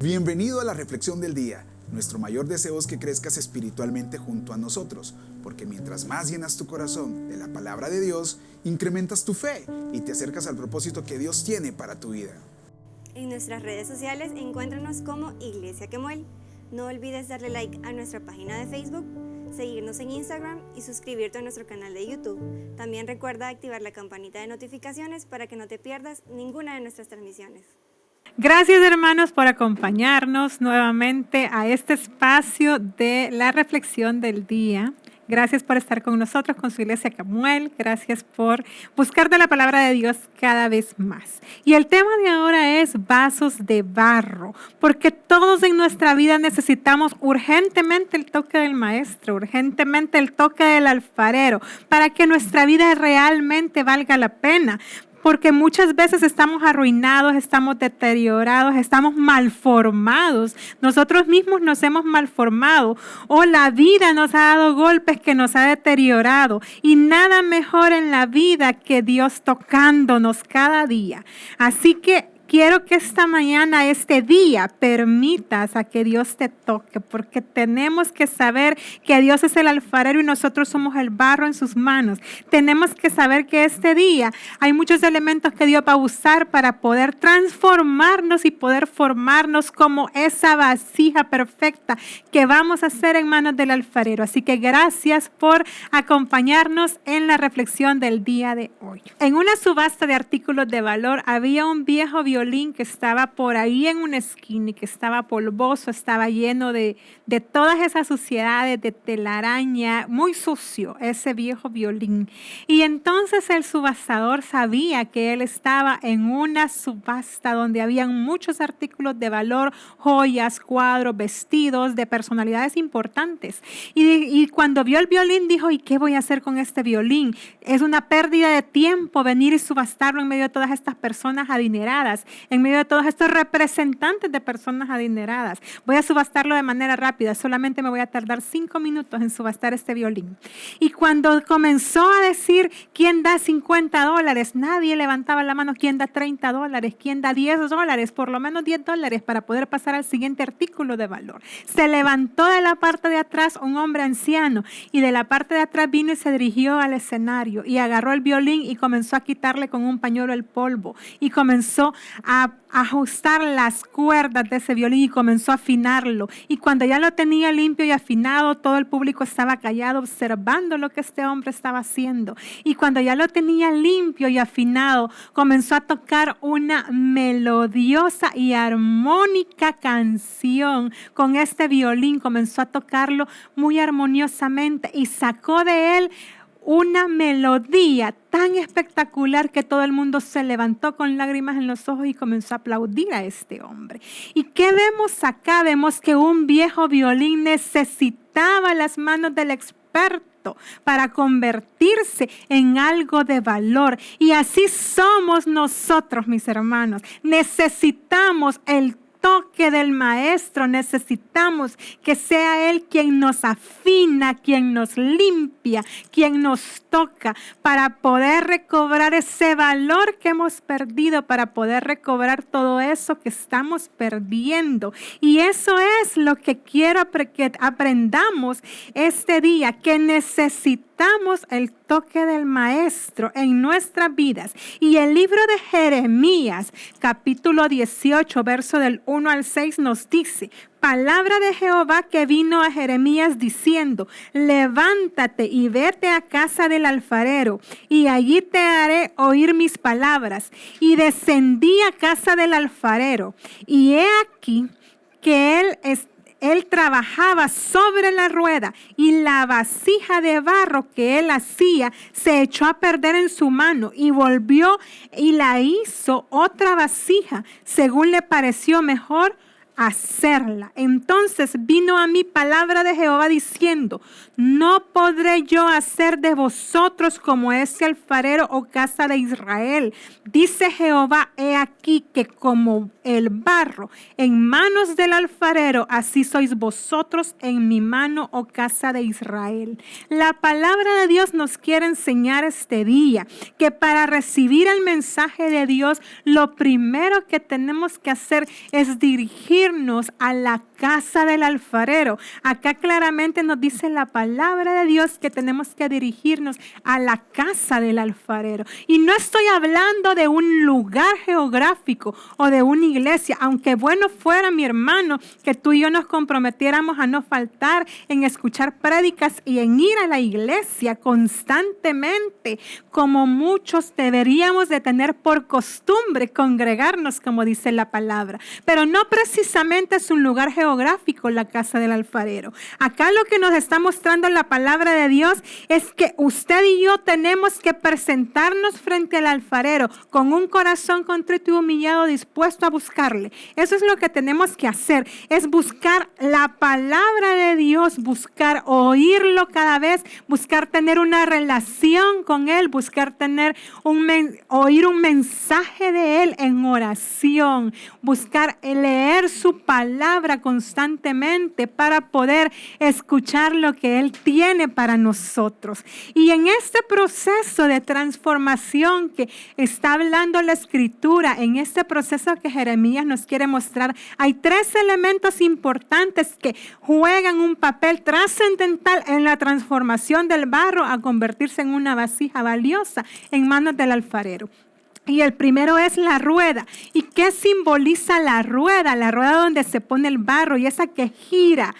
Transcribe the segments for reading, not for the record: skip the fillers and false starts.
Bienvenido a la reflexión del día. Nuestro mayor deseo es que crezcas espiritualmente junto a nosotros, porque mientras más llenas tu corazón de la palabra de Dios, incrementas tu fe y te acercas al propósito que Dios tiene para tu vida. En nuestras redes sociales encuéntranos como Iglesia Kemuel. No olvides darle like a nuestra página de Facebook, seguirnos en Instagram y suscribirte a nuestro canal de YouTube. También recuerda activar la campanita de notificaciones para que no te pierdas ninguna de nuestras transmisiones. Gracias, hermanos, por acompañarnos nuevamente a este espacio de la reflexión del día. Gracias por estar con nosotros, con su Iglesia Kemuel. Gracias por buscar de la palabra de Dios cada vez más. Y el tema de ahora es vasos de barro, porque todos en nuestra vida necesitamos urgentemente el toque del maestro, urgentemente el toque del alfarero, para que nuestra vida realmente valga la pena. Porque muchas veces estamos arruinados, estamos deteriorados, estamos malformados. Nosotros mismos nos hemos malformado o la vida nos ha dado golpes que nos ha deteriorado. Y nada mejor en la vida que Dios tocándonos cada día. Así que quiero que esta mañana, este día, permitas a que Dios te toque, porque tenemos que saber que Dios es el alfarero y nosotros somos el barro en sus manos. Tenemos que saber que este día hay muchos elementos que Dios va a usar para poder transformarnos y poder formarnos como esa vasija perfecta que vamos a hacer en manos del alfarero. Así que gracias por acompañarnos en la reflexión del día de hoy. En una subasta de artículos de valor había un viejo violín que estaba por ahí en una esquina y que estaba polvoso, estaba lleno de todas esas suciedades, de telaraña, muy sucio ese viejo violín. Y entonces el subastador sabía que él estaba en una subasta donde habían muchos artículos de valor, joyas, cuadros, vestidos de personalidades importantes. Y cuando vio el violín dijo, ¿y qué voy a hacer con este violín? Es una pérdida de tiempo venir y subastarlo en medio de todas estas personas adineradas, en medio de todos estos representantes de personas adineradas. Voy a subastarlo de manera rápida, solamente me voy a tardar 5 minutos en subastar este violín. Y cuando comenzó a decir, ¿quién da $50? Nadie levantaba la mano, ¿quién da $30? ¿Quién da $10? Por lo menos $10 para poder pasar al siguiente artículo de valor. Se levantó de la parte de atrás un hombre anciano y de la parte de atrás vino y se dirigió al escenario y agarró el violín y comenzó a quitarle con un pañuelo el polvo y comenzó a ajustar las cuerdas de ese violín y comenzó a afinarlo. Y cuando ya lo tenía limpio y afinado, todo el público estaba callado observando lo que este hombre estaba haciendo. Y cuando ya lo tenía limpio y afinado, comenzó a tocar una melodiosa y armónica canción con este violín. Comenzó a tocarlo muy armoniosamente y sacó de él una melodía tan espectacular que todo el mundo se levantó con lágrimas en los ojos y comenzó a aplaudir a este hombre. ¿Y qué vemos acá? Vemos que un viejo violín necesitaba las manos del experto para convertirse en algo de valor. Y así somos nosotros, mis hermanos. Necesitamos el toque del maestro, necesitamos que sea Él quien nos afina, quien nos limpia, quien nos toca para poder recobrar ese valor que hemos perdido, para poder recobrar todo eso que estamos perdiendo. Y eso es lo que quiero que aprendamos este día, que necesitamos el toque del maestro en nuestras vidas. Y el libro de Jeremías, capítulo 18, verso del 1 al 6 nos dice: palabra de Jehová que vino a Jeremías diciendo, levántate y vete a casa del alfarero, y allí te haré oír mis palabras. Y descendí a casa del alfarero, y he aquí que él trabajaba sobre la rueda y la vasija de barro que él hacía se echó a perder en su mano y volvió y la hizo otra vasija según le pareció mejor hacerla. Entonces vino a mí palabra de Jehová diciendo, no podré yo hacer de vosotros como ese alfarero o casa de Israel. Dice Jehová, he aquí que como el barro en manos del alfarero, así sois vosotros en mi mano, oh casa de Israel. La palabra de Dios nos quiere enseñar este día que para recibir el mensaje de Dios, lo primero que tenemos que hacer es dirigir dirigirnos a la casa del alfarero. Acá claramente nos dice la palabra de Dios que tenemos que dirigirnos a la casa del alfarero. Y no estoy hablando de un lugar geográfico o de una iglesia, aunque bueno fuera, mi hermano, que tú y yo nos comprometiéramos a no faltar en escuchar prédicas y en ir a la iglesia constantemente, como muchos deberíamos de tener por costumbre congregarnos, como dice la palabra. Pero no precisamente es un lugar geográfico la casa del alfarero. Acá lo que nos está mostrando la palabra de Dios es que usted y yo tenemos que presentarnos frente al alfarero con un corazón contrito y humillado, dispuesto a buscarle. Eso es lo que tenemos que hacer, es buscar la palabra de Dios, buscar oírlo cada vez, buscar tener una relación con Él, buscar tener oír un mensaje de Él en oración, buscar leer su palabra constantemente para poder escuchar lo que Él tiene para nosotros. Y en este proceso de transformación que está hablando la Escritura, en este proceso que Jeremías nos quiere mostrar, hay 3 elementos importantes que juegan un papel trascendental en la transformación del barro a convertirse en una vasija valiosa en manos del alfarero. Y el primero es la rueda. ¿Y qué simboliza la rueda? La rueda donde se pone el barro y esa que gira,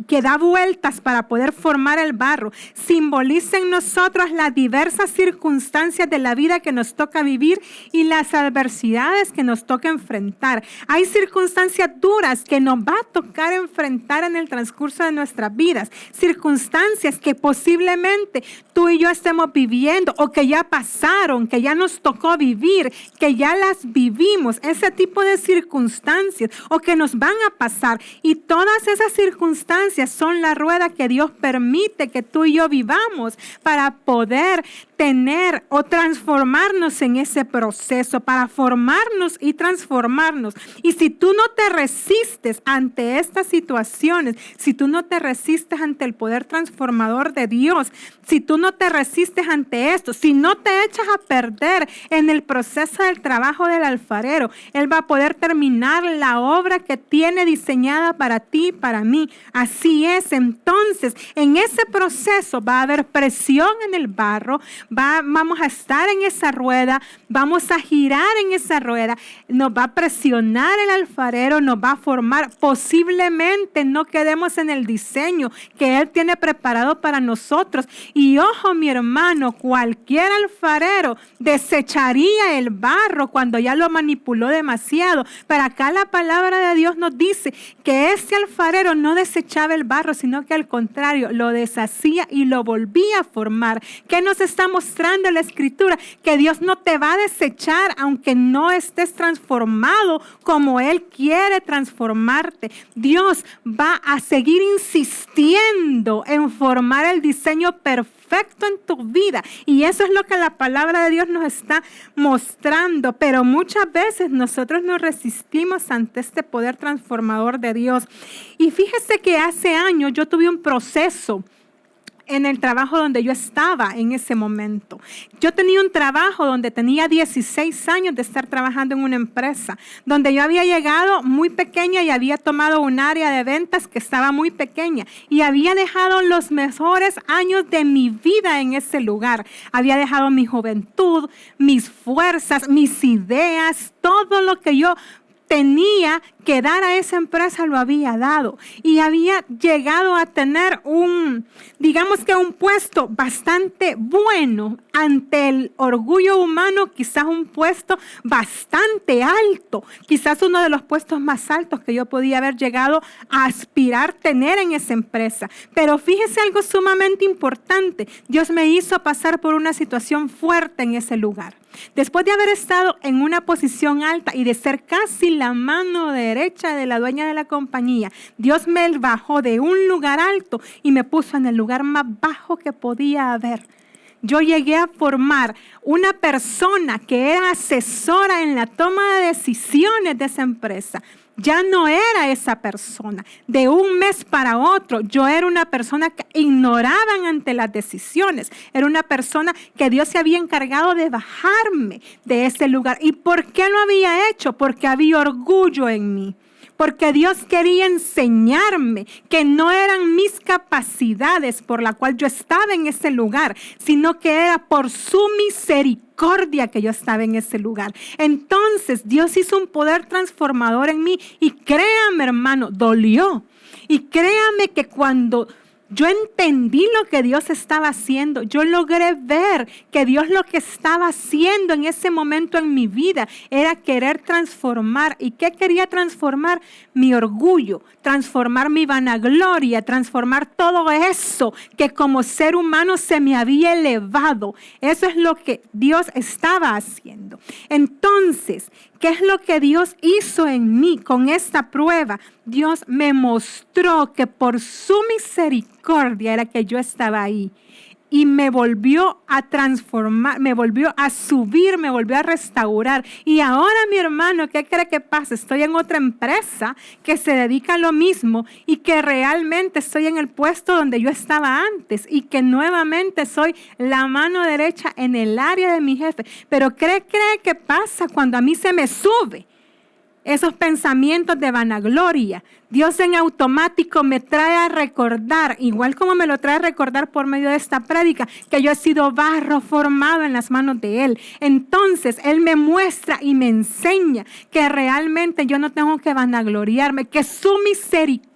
que da vueltas para poder formar el barro. Simboliza en nosotros las diversas circunstancias de la vida que nos toca vivir y las adversidades que nos toca enfrentar. Hay circunstancias duras que nos va a tocar enfrentar en el transcurso de nuestras vidas. Circunstancias que posiblemente tú y yo estemos viviendo o que ya pasaron, que ya nos tocó vivir, que ya las vivimos, ese tipo de circunstancias o que nos van a pasar. Y todas esas circunstancias son la rueda que Dios permite que tú y yo vivamos para poder tener o transformarnos en ese proceso, para formarnos y transformarnos. Y si tú no te resistes ante estas situaciones, si tú no te resistes ante el poder transformador de Dios, si tú no te resistes ante esto, si no te echas a perder en el proceso del trabajo del alfarero, Él va a poder terminar la obra que tiene diseñada para ti y para mí. Así es. Entonces, en ese proceso va a haber presión en el barro, vamos a estar en esa rueda, vamos a girar en esa rueda, nos va a presionar el alfarero, nos va a formar. Posiblemente no quedemos en el diseño que Él tiene preparado para nosotros. Y ojo, mi hermano, cualquier alfarero desecharía el barro cuando ya lo manipuló demasiado. Pero acá la palabra de Dios nos dice que ese alfarero no desechaba el barro, sino que al contrario, lo deshacía y lo volvía a formar. ¿Qué nos está mostrando la Escritura? Que Dios no te va a desechar aunque no estés transformado como Él quiere transformarte. Dios va a seguir insistiendo en formar el diseño perfecto en tu vida. Y eso es lo que la palabra de Dios nos está mostrando. Pero muchas veces nosotros nos resistimos ante este poder transformador de Dios. Y fíjese que hace años yo tuve un proceso en el trabajo donde yo estaba en ese momento. Yo tenía un trabajo donde tenía 16 años de estar trabajando en una empresa, donde yo había llegado muy pequeña y había tomado un área de ventas que estaba muy pequeña y había dejado los mejores años de mi vida en ese lugar. Había dejado mi juventud, mis fuerzas, mis ideas, todo lo que yo tenía que dar a esa empresa lo había dado y había llegado a tener un puesto bastante bueno ante el orgullo humano, quizás un puesto bastante alto, quizás uno de los puestos más altos que yo podía haber llegado a aspirar tener en esa empresa. Pero fíjese algo sumamente importante, Dios me hizo pasar por una situación fuerte en ese lugar. Después de haber estado en una posición alta y de ser casi la mano derecha de la dueña de la compañía, Dios me bajó de un lugar alto y me puso en el lugar más bajo que podía haber. Yo llegué a formar una persona que era asesora en la toma de decisiones de esa empresa. ya no era esa persona. De un mes para otro, yo era una persona que ignoraban ante las decisiones. Era una persona que Dios se había encargado de bajarme de ese lugar. ¿Y por qué lo había hecho? Porque había orgullo en mí. Porque Dios quería enseñarme que no eran mis capacidades por la cual yo estaba en ese lugar, sino que era por su misericordia que yo estaba en ese lugar. Entonces Dios hizo un poder transformador en mí y créame, hermano, dolió. Y créame que cuando yo entendí lo que Dios estaba haciendo, yo logré ver que Dios lo que estaba haciendo en ese momento en mi vida era querer transformar. ¿Y qué quería transformar? Mi orgullo, transformar mi vanagloria, transformar todo eso que como ser humano se me había elevado. Eso es lo que Dios estaba haciendo. Entonces, ¿qué es lo que Dios hizo en mí con esta prueba? Dios me mostró que por su misericordia era que yo estaba ahí. Y me volvió a transformar, me volvió a subir, me volvió a restaurar. Y ahora, mi hermano, ¿qué cree que pasa? Estoy en otra empresa que se dedica a lo mismo y que realmente estoy en el puesto donde yo estaba antes y que nuevamente soy la mano derecha en el área de mi jefe. Pero ¿qué cree que pasa cuando a mí se me sube esos pensamientos de vanagloria? Dios en automático me trae a recordar, igual como me lo trae a recordar por medio de esta prédica, que yo he sido barro formado en las manos de Él. Entonces Él me muestra y me enseña que realmente yo no tengo que vanagloriarme, que su misericordia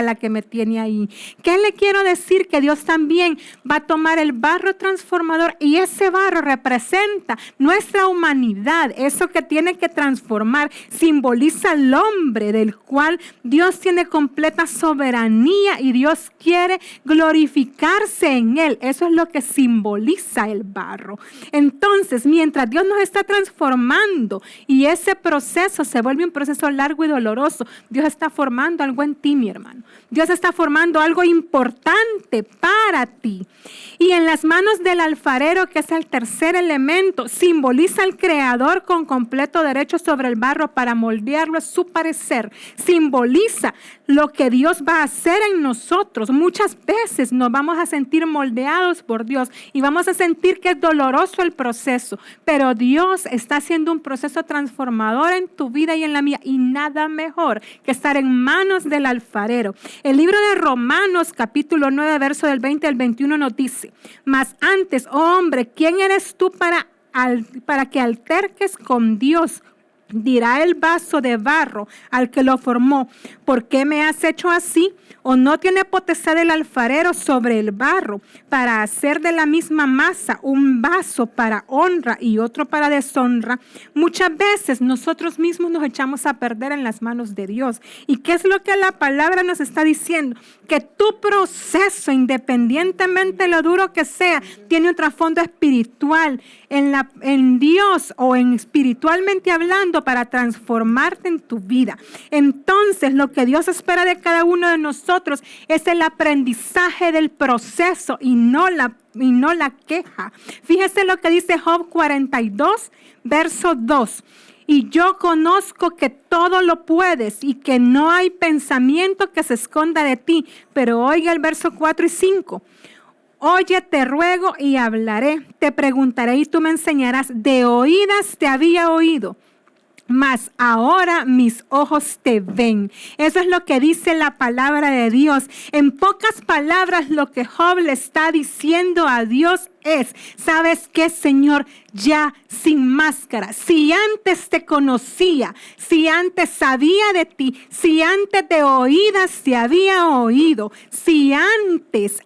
la que me tiene ahí. ¿Qué le quiero decir? Que Dios también va a tomar el barro transformador y ese barro representa nuestra humanidad. Eso que tiene que transformar simboliza al hombre del cual Dios tiene completa soberanía y Dios quiere glorificarse en él. Eso es lo que simboliza el barro. Entonces, mientras Dios nos está transformando y ese proceso se vuelve un proceso largo y doloroso, Dios está formando algo en ti, mi hermano. Dios está formando algo importante para ti. Y en las manos del alfarero, que es el tercer elemento, simboliza al Creador con completo derecho sobre el barro para moldearlo a su parecer. Simboliza lo que Dios va a hacer en nosotros. Muchas veces nos vamos a sentir moldeados por Dios y vamos a sentir que es doloroso el proceso, pero Dios está haciendo un proceso transformador en tu vida y en la mía, y nada mejor que estar en manos del alfarero. El libro de Romanos, capítulo 9, verso del 20 al 21 nos dice: mas antes, oh hombre, ¿quién eres tú para que alterques con Dios? Dirá el vaso de barro al que lo formó: ¿por qué me has hecho así? ¿O no tiene potestad el alfarero sobre el barro para hacer de la misma masa un vaso para honra y otro para deshonra? Muchas veces nosotros mismos nos echamos a perder en las manos de Dios. ¿Y qué es lo que la palabra nos está diciendo? Que tu proceso, independientemente de lo duro que sea, tiene un trasfondo espiritual en Dios o en espiritualmente hablando, para transformarte en tu vida. Entonces, lo que Dios espera de cada uno de nosotros es el aprendizaje del proceso y no la queja. Fíjese lo que dice Job 42, verso 2. Y yo conozco que todo lo puedes y que no hay pensamiento que se esconda de ti. Pero oiga el verso 4 y 5. Oye, te ruego y hablaré. Te preguntaré y tú me enseñarás. De oídas te había oído, mas ahora mis ojos te ven. Eso es lo que dice la palabra de Dios. En pocas palabras, lo que Job le está diciendo a Dios es: ¿sabes qué, Señor? Ya sin máscara. Si antes te conocía, si antes sabía de ti, si antes de oídas te había oído, si antes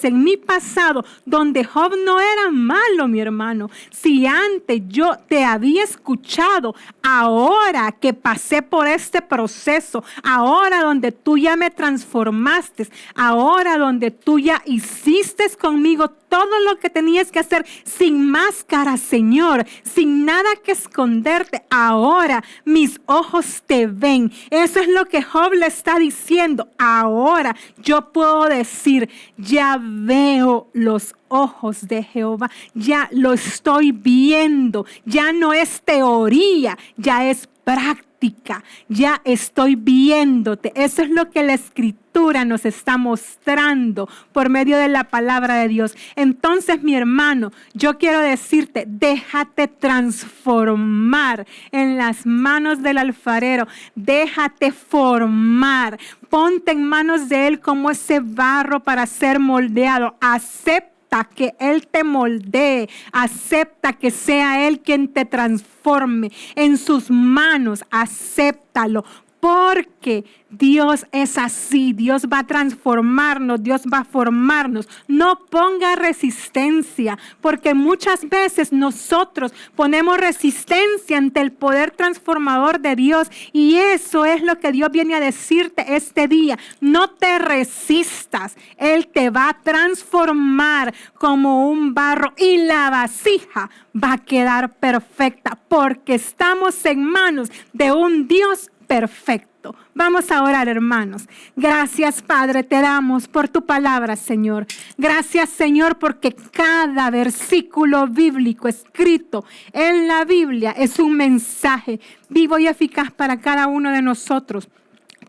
en mi pasado, donde Job no era malo, mi hermano, si antes yo te había escuchado, ahora que pasé por este proceso, ahora donde tú ya me transformaste, ahora donde tú ya hiciste conmigo todo lo que tenías que hacer sin máscara, Señor, sin nada que esconderte, ahora mis ojos te ven. Eso es lo que Job le está diciendo. Ahora yo puedo decir: ya veo los ojos de Jehová, ya lo estoy viendo, ya no es teoría, ya es práctica. Ya estoy viéndote. Eso es lo que la Escritura nos está mostrando por medio de la palabra de Dios. Entonces, mi hermano, yo quiero decirte, déjate transformar en las manos del alfarero. Déjate formar. Ponte en manos de Él como ese barro para ser moldeado. Acepta que Él te moldee, acepta que sea Él quien te transforme en sus manos, acéptalo. Porque Dios es así, Dios va a transformarnos, Dios va a formarnos. No ponga resistencia, porque muchas veces nosotros ponemos resistencia ante el poder transformador de Dios. Y eso es lo que Dios viene a decirte este día. No te resistas, Él te va a transformar como un barro y la vasija va a quedar perfecta, porque estamos en manos de un Dios perfecto. Vamos a orar, hermanos. Gracias, Padre, te damos por tu palabra, Señor. Gracias, Señor, porque cada versículo bíblico escrito en la Biblia es un mensaje vivo y eficaz para cada uno de nosotros.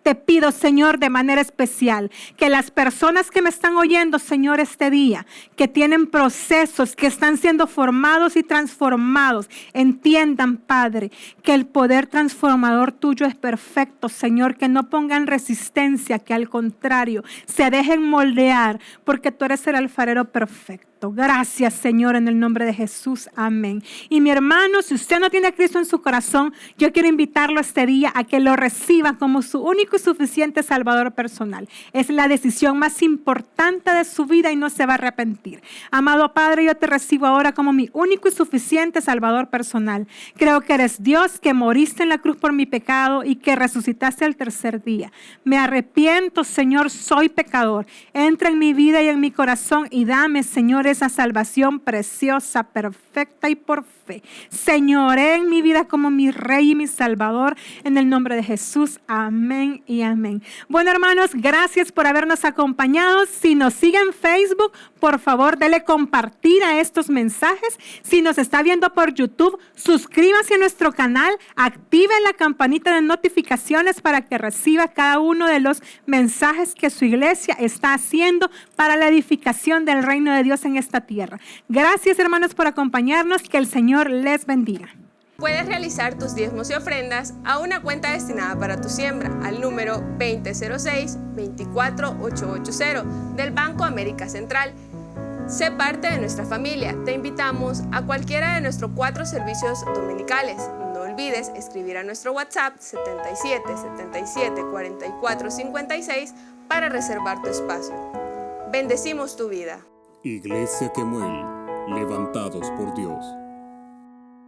Te pido, Señor, de manera especial, que las personas que me están oyendo, Señor, este día, que tienen procesos, que están siendo formados y transformados, entiendan, Padre, que el poder transformador tuyo es perfecto, Señor, que no pongan resistencia, que al contrario, se dejen moldear, porque tú eres el alfarero perfecto. Gracias, Señor, en el nombre de Jesús. Amén. Y mi hermano, si usted no tiene a Cristo en su corazón, yo quiero invitarlo este día a que lo reciba como su único y suficiente Salvador personal. Es la decisión más importante de su vida y no se va a arrepentir. Amado Padre, yo te recibo ahora como mi único y suficiente Salvador personal. Creo que eres Dios, que moriste en la cruz por mi pecado y que resucitaste al tercer día. Me arrepiento, Señor, soy pecador. Entra en mi vida y en mi corazón y dame, Señor, esa salvación preciosa, perfecta y por fe. Señor, en mi vida como mi Rey y mi Salvador, en el nombre de Jesús. Amén y amén. Bueno, hermanos, gracias por habernos acompañado. Si nos sigue en Facebook, por favor, dele compartir a estos mensajes. Si nos está viendo por YouTube, suscríbase a nuestro canal, active la campanita de notificaciones para que reciba cada uno de los mensajes que su iglesia está haciendo para la edificación del reino de Dios en esta tierra. Gracias, hermanos, por acompañarnos. Que el Señor les bendiga. Puedes realizar tus diezmos y ofrendas a una cuenta destinada para tu siembra al número 2006-24880 del Banco América Central. Sé parte de nuestra familia. Te invitamos a cualquiera de nuestros 4 servicios dominicales. No olvides escribir a nuestro WhatsApp 77 77 44 56 para reservar tu espacio. Bendecimos tu vida. Iglesia Kemuel, levantados por Dios.